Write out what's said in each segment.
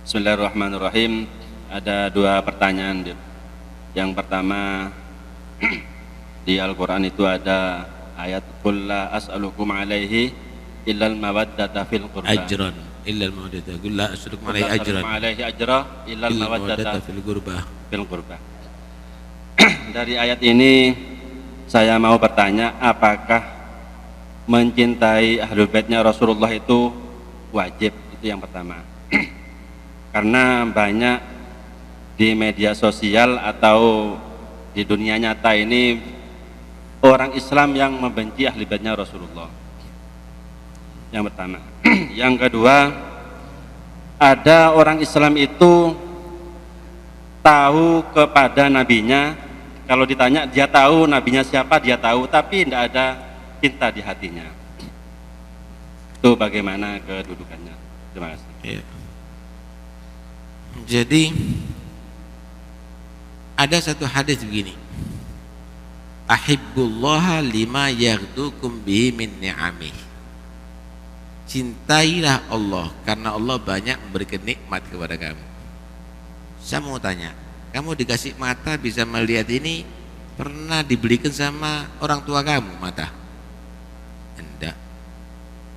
Bismillahirrahmanirrahim. Ada dua pertanyaan. Yang pertama, di Al-Quran itu ada ayat qul la as'alukum alaihi illal mawaddata fil qurba. Ajran illal mawaddata. Qul la as'alukum alaihi ajran alaihi ajra illal mawaddata fil qurba. Dari ayat ini saya mau bertanya, apakah mencintai ahlul baitnya Rasulullah itu wajib? Itu yang pertama. Karena banyak di media sosial atau di dunia nyata ini orang Islam yang membenci ahli baitnya Rasulullah. Yang pertama. Yang kedua, ada orang Islam itu tahu kepada nabinya, kalau ditanya dia tahu nabinya siapa, dia tahu, tapi tidak ada cinta di hatinya. Itu bagaimana kedudukannya? Terima kasih. Ya. Jadi ada satu hadis begini, ahibbullaha lima yaghdukum bihi min ni'amih. Cintailah Allah karena Allah banyak memberikan nikmat kepada kamu. Saya mau tanya, kamu dikasih mata bisa melihat ini, pernah dibelikan sama orang tua kamu mata? Enggak.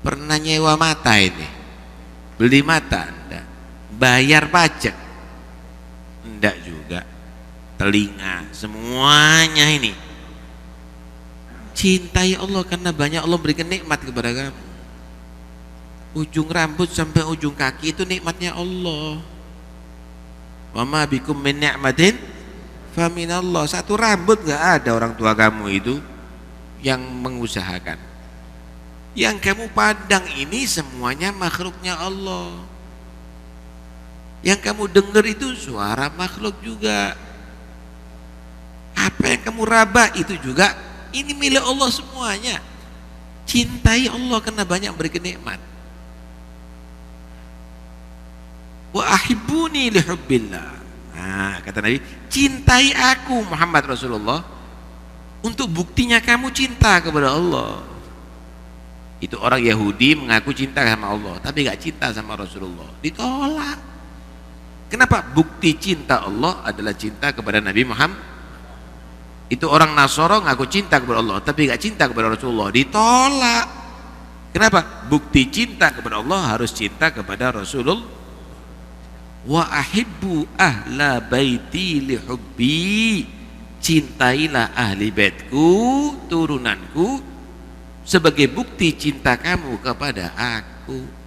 Pernah nyewa mata ini? Beli mata? Enggak. Bayar pajak? Enggak juga. Telinga, semuanya ini. Cintai Allah karena banyak Allah berikan nikmat kepada kamu. Ujung rambut sampai ujung kaki itu nikmatnya Allah. Wa ma bikum min ni'matin fa minallah. Satu rambut enggak ada orang tua kamu itu yang mengusahakan. Yang kamu pandang ini semuanya makhluknya Allah. Yang kamu dengar itu suara makhluk juga. Apa yang kamu raba itu juga ini milik Allah semuanya. Cintai Allah karena banyak berikan nikmat. Wa ahibbuni li hubbillah. Nah, kata Nabi, cintai aku Muhammad Rasulullah untuk buktinya kamu cinta kepada Allah. Itu orang Yahudi mengaku cinta sama Allah tapi gak cinta sama Rasulullah, ditolak. Kenapa? Bukti cinta Allah adalah cinta kepada Nabi Muhammad. Itu orang Nasara ngaku cinta kepada Allah tapi gak cinta kepada Rasulullah, ditolak. Kenapa? Bukti cinta kepada Allah harus cinta kepada Rasulullah. Wa ahibbu ahla baiti li hubbi. Cintailah ahli baitku, turunanku, sebagai bukti cinta kamu kepada aku.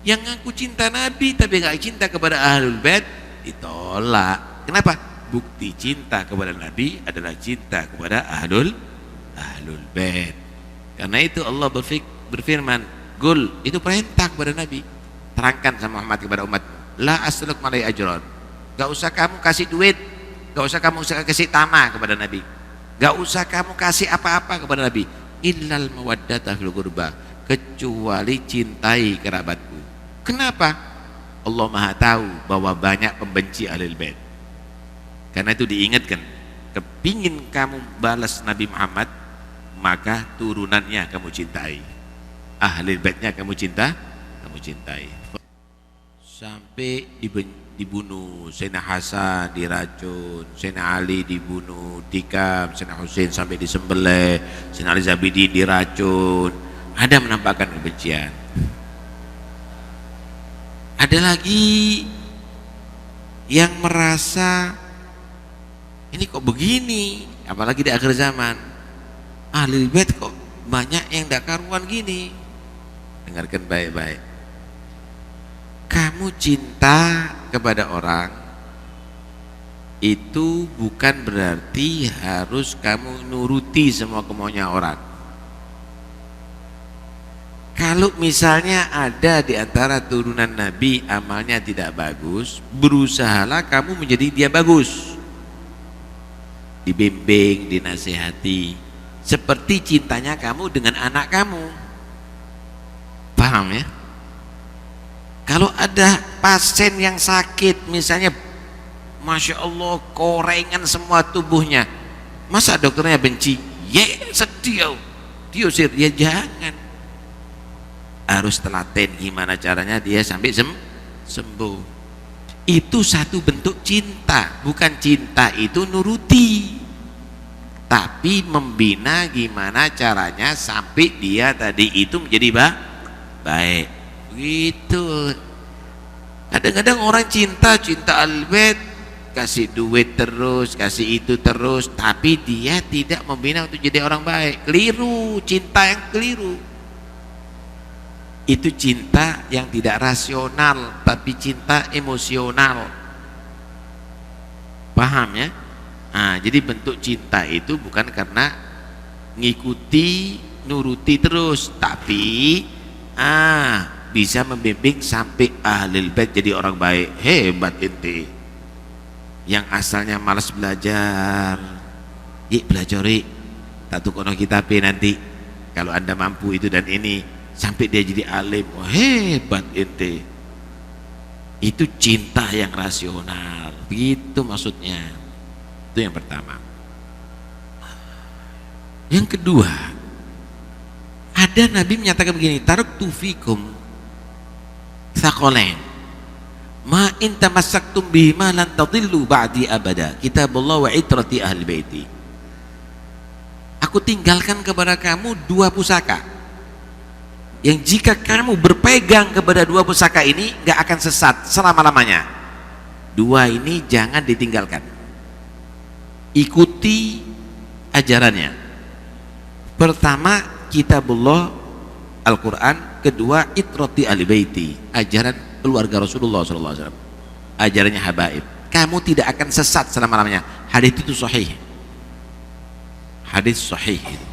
Yang ngaku cinta Nabi tapi gak cinta kepada ahlul bait, ditolak. Kenapa? Bukti cinta kepada Nabi adalah cinta kepada ahlul bait. Karena itu Allah berfirman, Gul, itu perintah kepada Nabi. Terangkan sama Muhammad kepada umat, la as'alukum alaihi ajran. Gak usah kamu kasih duit, gak usah kamu kasih tanah kepada Nabi, gak usah kamu kasih apa-apa kepada Nabi, illal mawaddata fil qurba, kecuali cintai kerabatku. Kenapa? Allah Maha tahu bahwa banyak pembenci ahlul bait. Karena itu diingatkan, kepingin kamu balas Nabi Muhammad, maka turunannya kamu cintai, ahlul baitnya kamu cintai. Sampai dibunuh, Sayyidina Hasan diracun, Sayyidina Ali dibunuh, tikam, Sayyidina Husain sampai disembelih, Sayyidina Ali Zabidi diracun. Ada menampakkan kebencian. Ada lagi yang merasa ini kok begini, apalagi di akhir zaman, ahli bait kok banyak yang tidak karuan gini. Dengarkan baik-baik. Kamu cinta kepada orang itu bukan berarti harus kamu nuruti semua kemauannya orang. Kalau misalnya ada di antara turunan Nabi amalnya tidak bagus, berusahalah kamu menjadi dia bagus. Dibimbing, dinasihati, seperti cintanya kamu dengan anak kamu. Paham ya? Kalau ada pasien yang sakit, misalnya Masya Allah korengan semua tubuhnya, masa dokternya benci? Ya sedih, diusir, ya jangan. Harus telaten gimana caranya dia sampai sembuh. Itu satu bentuk cinta. Bukan cinta itu nuruti, tapi membina gimana caranya sampai dia tadi itu menjadi baik. Begitu. Kadang-kadang orang cinta al-bait, kasih duit terus, kasih itu terus, tapi dia tidak membina untuk jadi orang baik. Keliru, cinta yang keliru. Itu cinta yang tidak rasional, tapi cinta emosional. Paham ya? Nah, jadi bentuk cinta itu bukan karena ngikuti, nuruti terus, tapi bisa membimbing sampai ahlul bait jadi orang baik. Hebat ente. Yang asalnya malas belajar, belajar tak tukono kitab nanti kalau anda mampu itu dan ini, sampai dia jadi alim. Hebat ente. Itu cinta yang rasional, begitu maksudnya. Itu yang pertama. Yang kedua, ada Nabi menyatakan begini, taraktu fikum tsaqalain ma in tamassaktum bihima lan tadillu ba'di abada, kitabullah wa itrati ahli baiti. Aku tinggalkan kepada kamu dua pusaka yang jika kamu berpegang kepada dua pusaka ini gak akan sesat selama-lamanya. Dua ini jangan ditinggalkan, ikuti ajarannya. Pertama kitabullah Al-Quran, kedua itrati ahli baiti, ajaran keluarga Rasulullah SAW, ajarannya habaib. Kamu tidak akan sesat selama-lamanya. Hadis itu sahih, hadis sahih itu.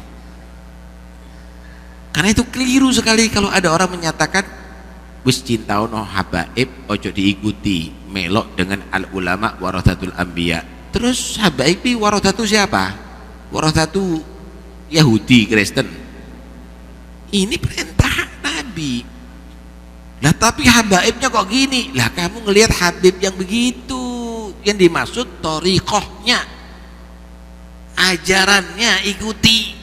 Karena itu keliru sekali kalau ada orang menyatakan wis cinta ono habaib ojo diikuti, melok dengan al ulama warathatul anbiya. Terus habaib warathatu siapa? Warathatu Yahudi, Kristen. Ini perintah Nabi. Lah tapi habaibnya kok gini? Lah kamu ngelihat habib yang begitu, yang dimaksud thariqahnya, ajarannya ikuti.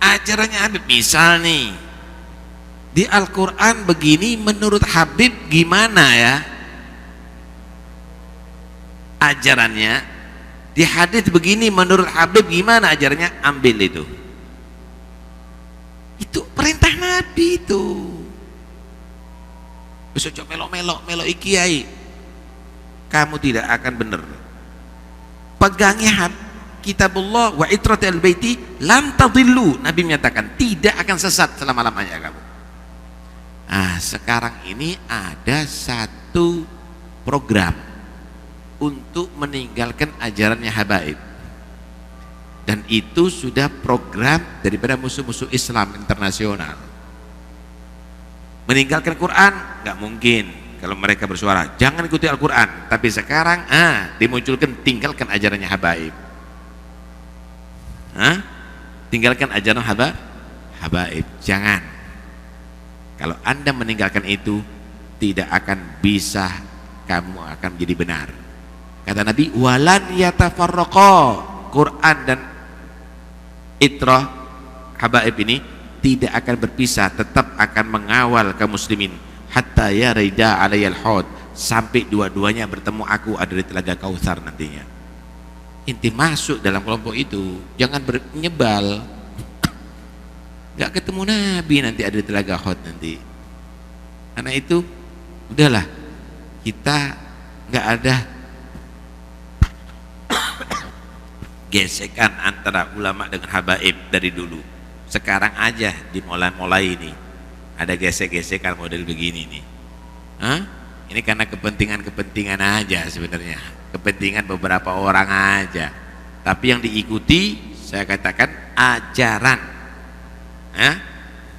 Ajarannya Habib, misal nih di Al-Quran begini, menurut Habib gimana ya ajarannya? Di hadis begini, menurut Habib gimana ajarannya? Ambil itu. Itu perintah Nabi itu. Besok coba melok ikiai, kamu tidak akan benar. Pegangi kitabullah wa itrati al-baiti lam tadillu. Nabi menyatakan tidak akan sesat selama-lamanya kamu. Sekarang ini ada satu program untuk meninggalkan ajarannya habaib, dan itu sudah program daripada musuh-musuh Islam internasional. Meninggalkan Quran nggak mungkin kalau mereka bersuara jangan ikuti Al-Quran, tapi sekarang dimunculkan tinggalkan ajarannya habaib. Tinggalkan ajaran habaib, jangan. Kalau anda meninggalkan itu, tidak akan bisa, kamu akan menjadi benar. Kata Nabi, walan yatafarraqa. Quran dan itrah habaib ini tidak akan berpisah, tetap akan mengawal kaum muslimin hatta yarida alayal haud, sampai dua-duanya bertemu aku ada di telaga Kautsar nantinya. Inti masuk dalam kelompok itu, jangan menyebal. Gak ketemu Nabi nanti ada di telaga Haud nanti. Karena itu udahlah, kita gak ada gesekan antara ulama dengan habaib dari dulu. Sekarang aja dimulai ini ada gesek-gesekan model begini nih. Ini karena kepentingan aja sebenarnya, kepentingan beberapa orang aja. Tapi yang diikuti, saya katakan ajaran,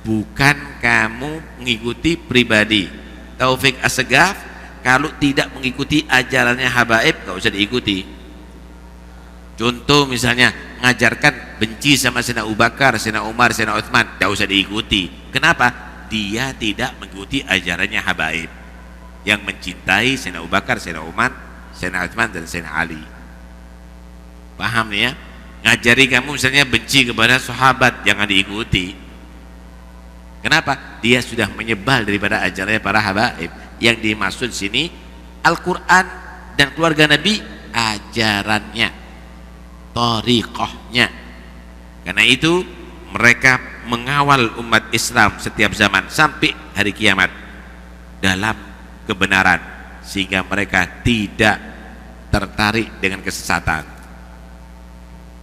bukan kamu mengikuti pribadi. Taufik Assegaf kalau tidak mengikuti ajarannya habaib gak usah diikuti. Contoh misalnya ngajarkan benci sama Sayyidina Abu Bakar, Sayyidina Umar, Sayyidina Utsman, gak usah diikuti. Kenapa? Dia tidak mengikuti ajarannya habaib yang mencintai Sayyidina Abu Bakar, Sayyidina Umar, Sayyidina Utsman dan Sayyidina Ali. Paham nih ya? Ngajari kamu misalnya benci kepada sahabat, jangan diikuti. Kenapa? Dia sudah menyebal daripada ajarannya para habaib. Yang dimaksud sini Al-Quran dan keluarga Nabi, ajarannya, thariqahnya. Karena itu mereka mengawal umat Islam setiap zaman sampai hari kiamat dalam kebenaran, sehingga mereka tidak tertarik dengan kesesatan.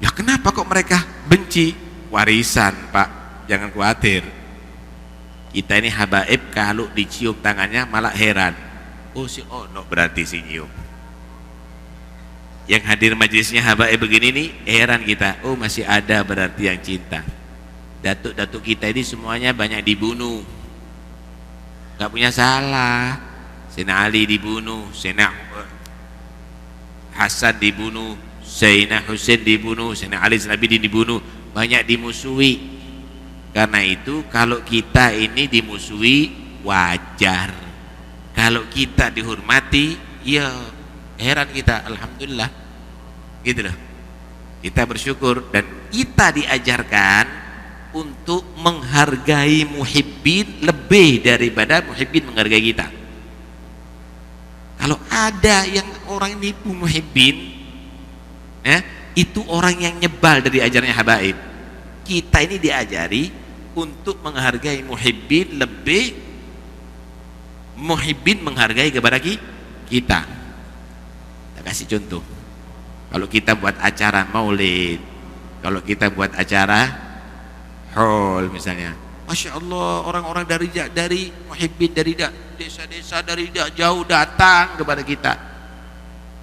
Ya kenapa kok mereka benci? Warisan, Pak, jangan khawatir. Kita ini habaib, kalau dicium tangannya malah heran. Oh si ono berarti si nyium. Yang hadir majelisnya habaib begini nih, heran kita. Oh masih ada berarti yang cinta. Datuk-datuk kita ini semuanya banyak dibunuh, gak punya salah. Sayyidina Ali dibunuh, Sayyidina Hasan dibunuh, Sayyidina Husain dibunuh, Sayyidina Ali Abidin dibunuh, banyak dimusuhi. Karena itu kalau kita ini dimusuhi wajar, kalau kita dihormati ya heran kita, alhamdulillah gitu loh. Kita bersyukur dan kita diajarkan untuk menghargai muhibbin lebih daripada muhibbin menghargai kita. Kalau ada yang orang nipu muhibbin, ya, itu orang yang nyebal dari ajarannya habaib. Kita ini diajari untuk menghargai muhibbin lebih muhibbin menghargai kepada kita. Kita kasih contoh. Kalau kita buat acara maulid, kalau kita buat acara haul misalnya, Masya Allah, orang-orang dari muhibbin dari desa-desa dari jauh datang kepada kita.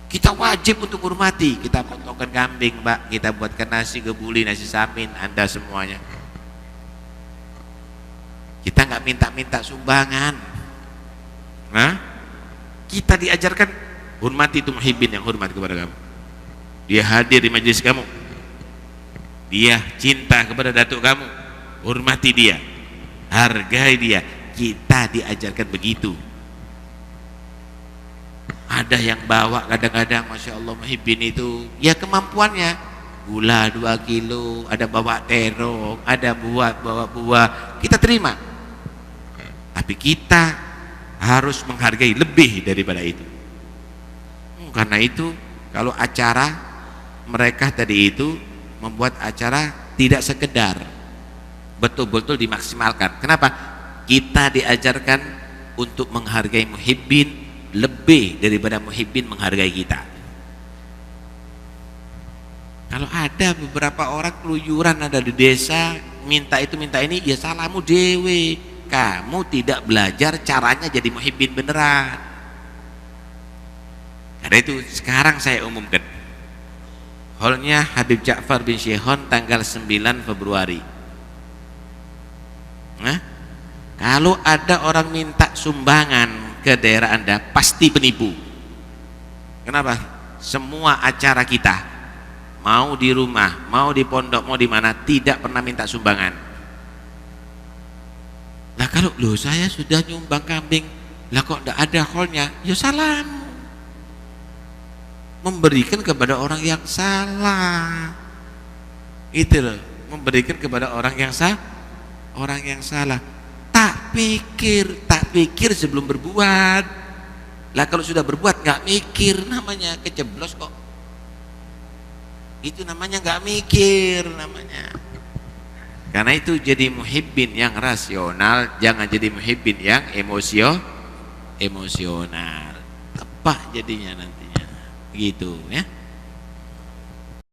Kita wajib untuk hormati. Kita potongkan kambing, Pak, kita buatkan nasi kebuli, nasi samin, Anda semuanya. Kita nggak minta-minta sumbangan. Nah, kita diajarkan hormati itu muhibbin yang hormat kepada kamu. Dia hadir di majelis kamu, dia cinta kepada datuk kamu, hormati dia, hargai dia. Kita diajarkan begitu. Ada yang bawa kadang-kadang, Masya Allah, muhibbin itu ya kemampuannya, gula 2 kilo, ada bawa terong, ada bawa buah, kita terima. Tapi kita harus menghargai lebih daripada itu. Karena itu kalau acara mereka tadi itu membuat acara tidak sekedar, betul-betul dimaksimalkan. Kenapa? Kita diajarkan untuk menghargai muhibbin lebih daripada muhibbin menghargai kita. Kalau ada beberapa orang keluyuran ada di desa, minta itu minta ini, ya salahmu dewe. Kamu tidak belajar caranya jadi muhibbin beneran. Karena itu sekarang saya umumkan, haulnya Habib Ja'far bin Syihon tanggal 9 Februari. Nah, kalau ada orang minta sumbangan ke daerah Anda, pasti penipu. Kenapa? Semua acara kita, mau di rumah, mau di pondok, mau di mana, tidak pernah minta sumbangan. Nah kalau loh saya sudah nyumbang kambing, lah kok tidak ada haulnya, ya salam. Memberikan kepada orang yang salah. Itu loh, memberikan kepada orang yang salah. Tak pikir sebelum berbuat. Lah kalau sudah berbuat nggak mikir, namanya keceblos kok. Itu namanya nggak mikir namanya. Karena itu jadi muhibbin yang rasional, jangan jadi muhibbin yang emosional. Tepat jadinya nantinya. Gitu ya.